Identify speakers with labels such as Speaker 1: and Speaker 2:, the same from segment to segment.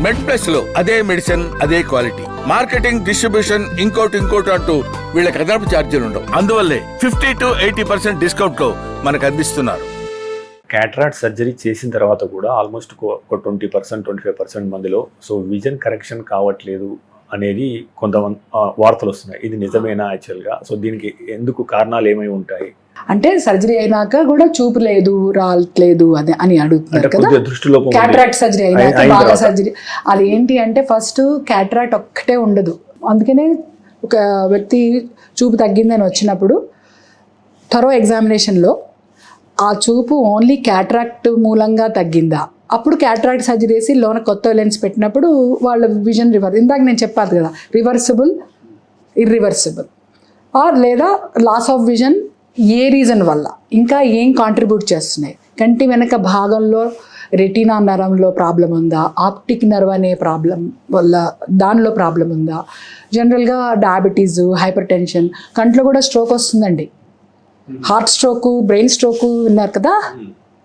Speaker 1: మెడ్ plus లో అదే medicine అదే క్వాలిటీ, మార్కెటింగ్, డిస్ట్రిబ్యూషన్, ఇంకోటి అంటూ వీళ్ళకి అదనపు ఛార్జీలు ఉండవు. అందువల్లే 50 to 80% డిస్కౌంట్ లో మనకు అందిస్తున్నారు.
Speaker 2: క్యాటరాక్ట్ సర్జరీ చేసిన తర్వాత కూడా ఆల్మోస్ట్ ఒక 20% 25% మందిలో సో విజన్ కరెక్షన్ కావట్లేదు అనేది కొంతమంది వార్తలు వస్తున్నాయి. ఇది నిజమేనా యాక్చువల్గా? సో దీనికి ఎందుకు కారణాలు ఏమై ఉంటాయి?
Speaker 3: అంటే సర్జరీ అయినాక కూడా చూపు లేదు, రావట్లేదు అదే అని అడుగుతున్నారు కదా. క్యాటరాక్ట్ సర్జరీ అయినాక బాగా సర్జరీ అది ఏంటి అంటే ఫస్ట్ క్యాటరాక్ట్ ఒక్కటే ఉండదు. అందుకనే ఒక వ్యక్తి చూపు తగ్గిందని వచ్చినప్పుడు థరో ఎగ్జామినేషన్లో ఆ చూపు ఓన్లీ క్యాటరాక్ట్ మూలంగా తగ్గిందా, అప్పుడు క్యాటరాక్ట్ సర్జరీ చేసి లోన కొత్త లెన్స్ పెట్టినప్పుడు వాళ్ళ విజన్ ఇందాక నేను చెప్పాను కదా, రివర్సిబుల్, ఇర్రివర్సిబుల్ ఆర్ లేదా లాస్ ఆఫ్ విజన్ ఏ రీజన్ వల్ల ఇంకా ఏం కాంట్రిబ్యూట్ చేస్తున్నాయి, కంటి వెనక భాగంలో రెటీనా నరంలో ప్రాబ్లం ఉందా, ఆప్టిక్ నర్వ్ అనే ప్రాబ్లం వల్ల దానిలో ప్రాబ్లం ఉందా, జనరల్గా డయాబెటీస్, హైపర్ టెన్షన్, కంట్లో కూడా స్ట్రోక్ వస్తుందండి. హార్ట్ స్ట్రోకు, బ్రెయిన్ స్ట్రోకు విన్నారు కదా,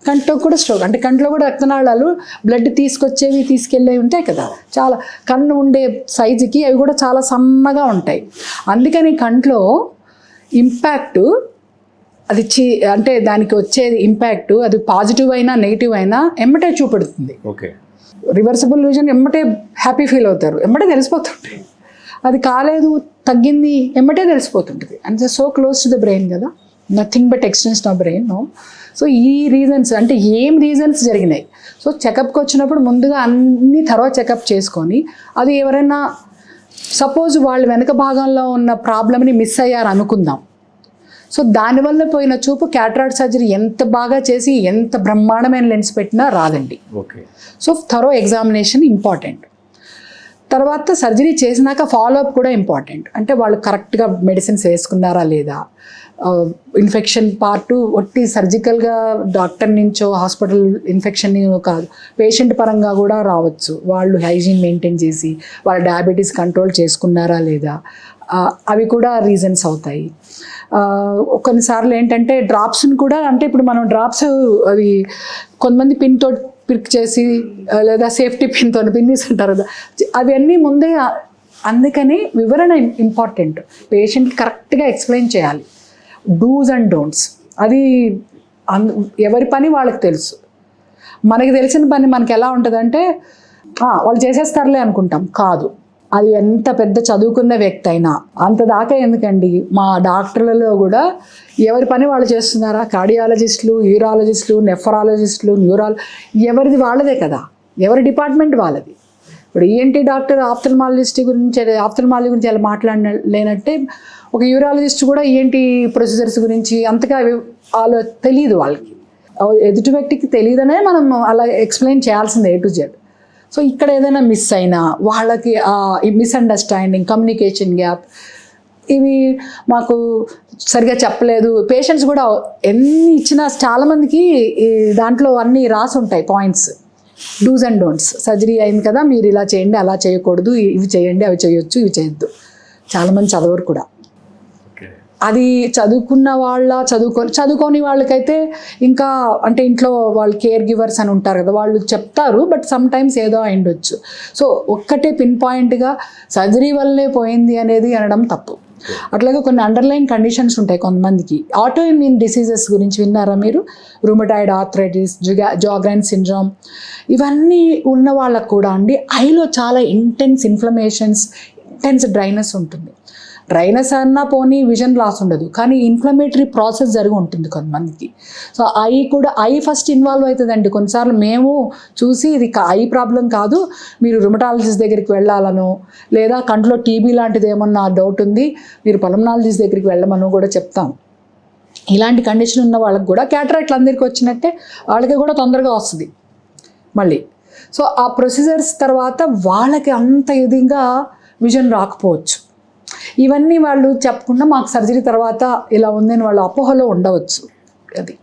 Speaker 3: కంట్లో కూడా స్ట్రోక్ అంటే కంట్లో కూడా రక్తనాళాలు బ్లడ్ తీసుకొచ్చేవి తీసుకెళ్ళేవి ఉంటాయి కదా, చాలా కన్ను ఉండే సైజుకి అవి కూడా చాలా సన్నగా ఉంటాయి. అందుకని కంట్లో ఇంపాక్ట్ అది అంటే దానికి వచ్చేది ఇంపాక్ట్ అది పాజిటివ్ అయినా నెగిటివ్ అయినా ఎమ్మటే చూపెడుతుంది.
Speaker 2: ఓకే,
Speaker 3: రివర్సిబుల్ విజన్ ఎమ్మటే హ్యాపీ ఫీల్ అవుతారు, ఎమ్మటే తెలిసిపోతుంటుంది. అది కాలేదు తగ్గింది ఎమ్మటే తెలిసిపోతుంటుంది. And so close to the brain కదా, nothing but extension of brain. So ఈ రీజన్స్ అంటే ఏం రీజన్స్ జరిగినాయి. సో చెకప్కి వచ్చినప్పుడు ముందుగా అన్ని తర్వాత చెకప్ చేసుకొని అది ఎవరైనా సపోజ్ వాళ్ళు వెనక భాగంలో ఉన్న ప్రాబ్లమ్ని మిస్ అయ్యారు అనుకుందాం. సో దానివల్ల పోయిన చూపు క్యాటరాక్ట్ సర్జరీ ఎంత బాగా చేసి ఎంత బ్రహ్మాండమైన లెన్స్ పెట్టినా రాదండి.
Speaker 2: Okay, so
Speaker 3: thorough examination important. తర్వాత సర్జరీ చేసినాక ఫాలోఅప్ కూడా ఇంపార్టెంట్. అంటే వాళ్ళు కరెక్ట్గా మెడిసిన్స్ వేసుకున్నారా లేదా, ఇన్ఫెక్షన్ పార్ట్ ఒట్టి సర్జికల్గా డాక్టర్ నుంచో హాస్పిటల్ ఇన్ఫెక్షన్ కాదు, పేషెంట్ పరంగా కూడా రావచ్చు. వాళ్ళు హైజీన్ మెయింటైన్ చేసి వాళ్ళ డయాబెటీస్ కంట్రోల్ చేసుకున్నారా లేదా, అవి కూడా రీజన్స్ అవుతాయి. కొన్నిసార్లు ఏంటంటే డ్రాప్స్ని కూడా, అంటే ఇప్పుడు మనం డ్రాప్స్ అది కొంతమంది పిన్తో పిక్ చేసి లేదా సేఫ్టీ పిన్తో పిన్నిస్ అంటారు కదా, అవన్నీ ముందే. అందుకని వివరణ ఇంపార్టెంట్. పేషెంట్కి కరెక్ట్గా ఎక్స్ప్లెయిన్ చేయాలి డూస్ అండ్ డోంట్స్. అది ఎవరి పని వాళ్ళకి తెలుసు. మనకి తెలిసిన పని మనకి ఎలా ఉంటుందంటే వాళ్ళు చేసేస్తారులే అనుకుంటాం, కాదు. అది ఎంత పెద్ద చదువుకున్న వ్యక్తి అయినా అంత దాకా ఎందుకండి, మా డాక్టర్లలో కూడా ఎవరి పని వాళ్ళు చేస్తున్నారా, కార్డియాలజిస్టులు, యూరాలజిస్టులు, నెఫ్రాలజిస్టులు, ఎవరిది వాళ్ళదే కదా, ఎవరి డిపార్ట్మెంట్ వాళ్ళది. ఇప్పుడు ఈఎన్టీ డాక్టర్ ఆప్థల్మాలజీ గురించి అలా మాట్లాడలేనట్టే ఒక యూరాలజిస్ట్ కూడా ఈఎన్టీ ప్రొసీజర్స్ గురించి అంతగా వాళ్ళు తెలియదు. వాళ్ళకి ఎదుటి వ్యక్తికి తెలియదనే మనం అలా ఎక్స్ప్లెయిన్ చేయాల్సిందే A to Z. సో ఇక్కడ ఏదైనా మిస్ అయినా వాళ్ళకి ఈ మిస్అండర్స్టాండింగ్, కమ్యూనికేషన్ గ్యాప్, ఇవి మాకు సరిగా చెప్పలేదు. పేషెంట్స్ కూడా ఎన్ని ఇచ్చినా చాలామందికి దాంట్లో అన్నీ రాసి ఉంటాయి points, do's and don'ts. Surgery అయింది కదా, మీరు ఇలా చేయండి, అలా చేయకూడదు, ఇవి చేయండి, అవి చేయొచ్చు, ఇవి చేయొద్దు. చాలామంది చదవరు కూడా. అది చదువుకున్న చదువుకోని వాళ్ళకైతే ఇంకా అంటే ఇంట్లో వాళ్ళు కేర్ గివర్స్ అని ఉంటారు కదా, వాళ్ళు చెప్తారు. బట్ సమ్ టైమ్స్ ఏదో అయిండొచ్చు. సో ఒక్కటే పిన్ పాయింట్గా సర్జరీ వల్లే పోయింది అనేది అనడం తప్పు. అట్లాగే కొన్ని అండర్లైన్ కండిషన్స్ ఉంటాయి కొంతమందికి. ఆటో ఇమ్యూన్ డిసీజెస్ గురించి విన్నారా మీరు? రుమటాయిడ్ ఆర్థరైటిస్, జాగ్రైన్ సిండ్రోమ్, ఇవన్నీ ఉన్న వాళ్ళకు కూడా అండి ఐలో చాలా ఇంటెన్స్ ఇన్ఫ్లమేషన్స్, ఇంటెన్స్ డ్రైనెస్ ఉంటుంది. డ్రైనెస్ అన్నా పోనీ విజన్ లాస్ ఉండదు, కానీ ఇన్ఫ్లమేటరీ ప్రాసెస్ జరిగి ఉంటుంది కొంతమందికి. సో ఐ ఫస్ట్ ఇన్వాల్వ్ అవుతుందండి. కొన్నిసార్లు మేము చూసి ఇది ఐ ప్రాబ్లం కాదు, మీరు రుమటాలజిస్ట్ దగ్గరికి వెళ్ళాలనో, లేదా కంట్లో టీబీ లాంటిది ఏమన్నా డౌట్ ఉంది, మీరు పల్మనాలజిస్ట్ దగ్గరికి వెళ్ళమనో కూడా చెప్తాం. ఇలాంటి కండిషన్ ఉన్న వాళ్ళకి కూడా క్యాటరాక్ట్లు అందరికీ వచ్చినట్టే వాళ్ళకి కూడా తొందరగా వస్తుంది మళ్ళీ. సో ఆ ప్రొసీజర్స్ తర్వాత వాళ్ళకి అంత విధంగా విజన్ రాకపోవచ్చు. ఇవన్నీ వాళ్ళు చెప్పకుండా మాకు సర్జరీ తర్వాత ఇలా ఉందని వాళ్ళు అపోహలో ఉండవచ్చు. అది